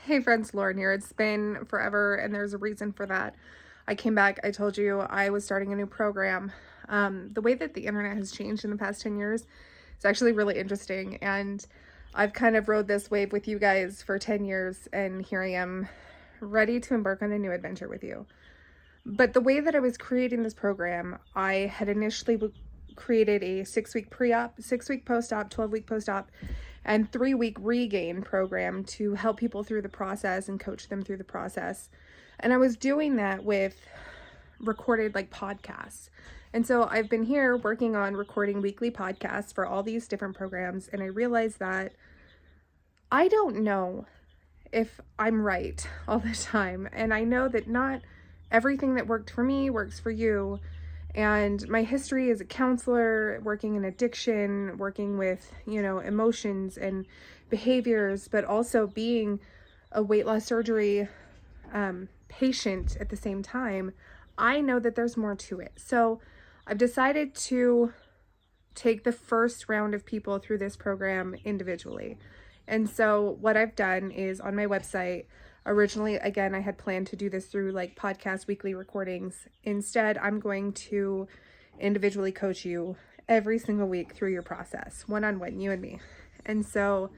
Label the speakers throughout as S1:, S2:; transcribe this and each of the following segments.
S1: Hey friends, Lauren here. It's been forever and there's a reason for that. I came back, I told you I was starting a new program. The way that the internet has changed in the past 10 years is actually really interesting, and I've kind of rode this wave with you guys for 10 years, and here I am ready to embark on a new adventure with you. But the way that I was creating this program, I had initially created a 6-week pre-op, 6-week post-op, 12-week post-op, and 3-week regain program to help people through the process and coach them through the process. And I was doing that with recorded podcasts. And so I've been here working on recording weekly podcasts for all these different programs, and I realized that I don't know if I'm right all the time. And I know that not everything that worked for me works for you. And my history as a counselor, working in addiction, working with, emotions and behaviors, but also being a weight loss surgery patient at the same time, I know that there's more to it. So I've decided to take the first round of people through this program individually. And so what I've done is on my website, originally, again, I had planned to do this through podcast weekly recordings. Instead, I'm going to individually coach you every single week through your process, one-on-one, you and me. And so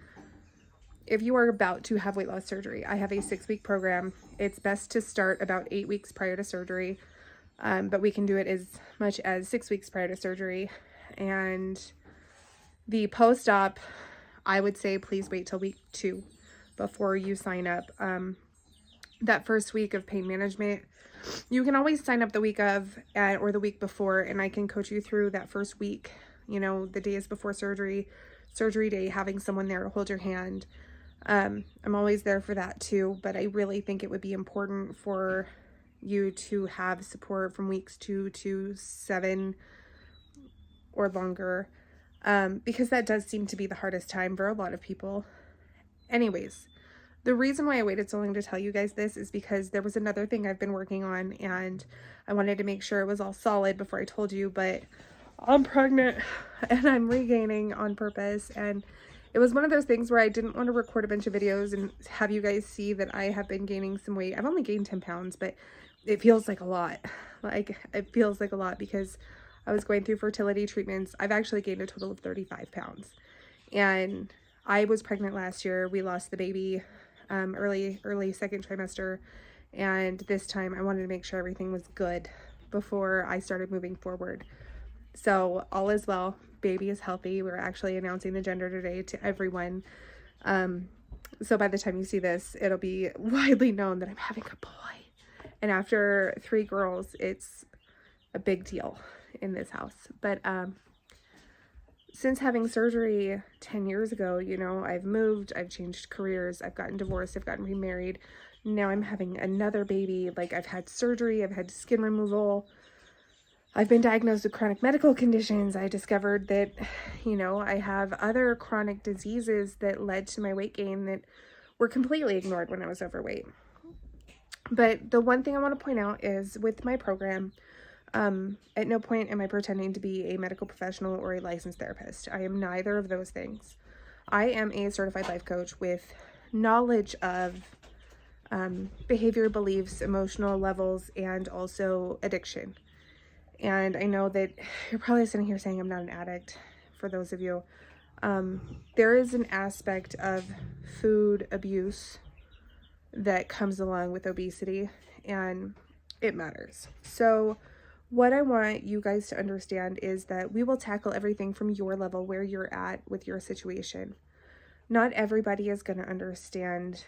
S1: if you are about to have weight loss surgery, I have a 6-week program. It's best to start about 8 weeks prior to surgery, but we can do it as much as 6 weeks prior to surgery. And the post-op, I would say please wait till week 2 before you sign up. That first week of pain management, you can always sign up the week of or the week before, and I can coach you through that first week, the days before surgery day, having someone there to hold your hand. I'm always there for that too, but I really think it would be important for you to have support from weeks 2 to 7 or longer, because that does seem to be the hardest time for a lot of people. Anyways, the reason why I waited so long to tell you guys this is because there was another thing I've been working on, and I wanted to make sure it was all solid before I told you, but I'm pregnant and I'm regaining on purpose. And it was one of those things where I didn't want to record a bunch of videos and have you guys see that I have been gaining some weight. I've only gained 10 pounds, but it feels like a lot. It feels like a lot because I was going through fertility treatments. I've actually gained a total of 35 pounds. And I was pregnant last year. We lost the baby early second trimester. And this time I wanted to make sure everything was good before I started moving forward. So all is well. Baby is healthy. We're actually announcing the gender today to everyone. So by the time you see this, it'll be widely known that I'm having a boy. And after 3 girls, it's a big deal in this house. But since having surgery 10 years ago, I've moved, I've changed careers, I've gotten divorced, I've gotten remarried. Now I'm having another baby. I've had surgery, I've had skin removal. I've been diagnosed with chronic medical conditions. I discovered that, I have other chronic diseases that led to my weight gain that were completely ignored when I was overweight. But the one thing I want to point out is with my program, at no point am I pretending to be a medical professional or a licensed therapist. I am neither of those things. I am a certified life coach with knowledge of behavior, beliefs, emotional levels, and also addiction. And I know that you're probably sitting here saying I'm not an addict, for those of you. There is an aspect of food abuse that comes along with obesity, and it matters. So what I want you guys to understand is that we will tackle everything from your level, where you're at with your situation. Not everybody is going to understand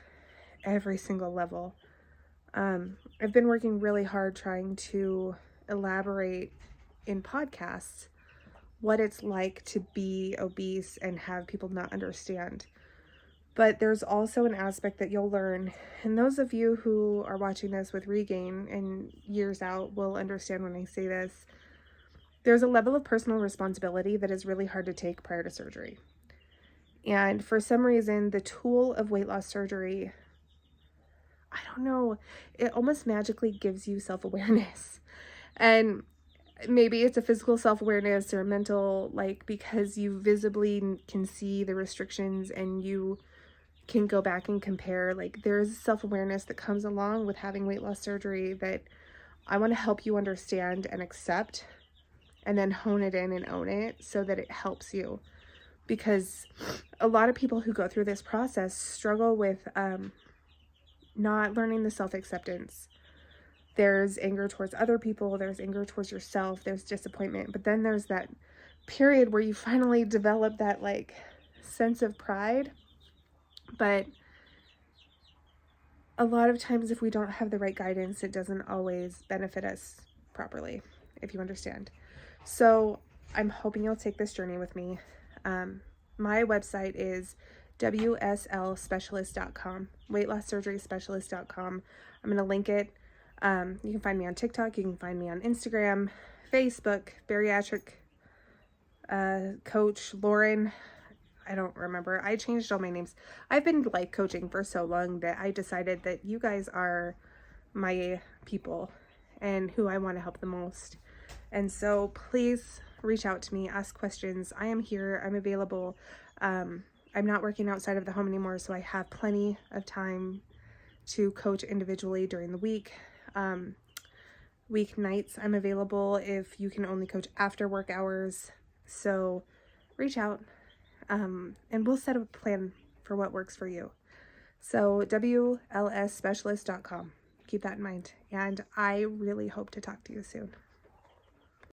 S1: every single level. I've been working really hard trying to elaborate in podcasts what it's like to be obese and have people not understand. But there's also an aspect that you'll learn, and those of you who are watching this with Regain and years out will understand when I say this. There's a level of personal responsibility that is really hard to take prior to surgery. And for some reason, the tool of weight loss surgery, I don't know, it almost magically gives you self-awareness. And maybe it's a physical self-awareness or mental, because you visibly can see the restrictions and you can go back and compare. Like, there's self-awareness that comes along with having weight loss surgery that I want to help you understand and accept, and then hone it in and own it so that it helps you. Because a lot of people who go through this process struggle with not learning the self-acceptance. There's anger towards other people, there's anger towards yourself, there's disappointment, but then there's that period where you finally develop that like sense of pride. But a lot of times if we don't have the right guidance, it doesn't always benefit us properly, if you understand. So I'm hoping you'll take this journey with me. My website is WSLspecialist.com, weightlosssurgeryspecialist.com. I'm going to link it. You can find me on TikTok. You can find me on Instagram, Facebook, bariatric coach Lauren. I don't remember. I changed all my names. I've been life coaching for so long that I decided that you guys are my people and who I want to help the most. And so please reach out to me, ask questions. I am here. I'm available. I'm not working outside of the home anymore, so I have plenty of time to coach individually during the week. Weeknights, I'm available if you can only coach after work hours. So reach out, and we'll set up a plan for what works for you. So WLSspecialist.com. Keep that in mind. And I really hope to talk to you soon.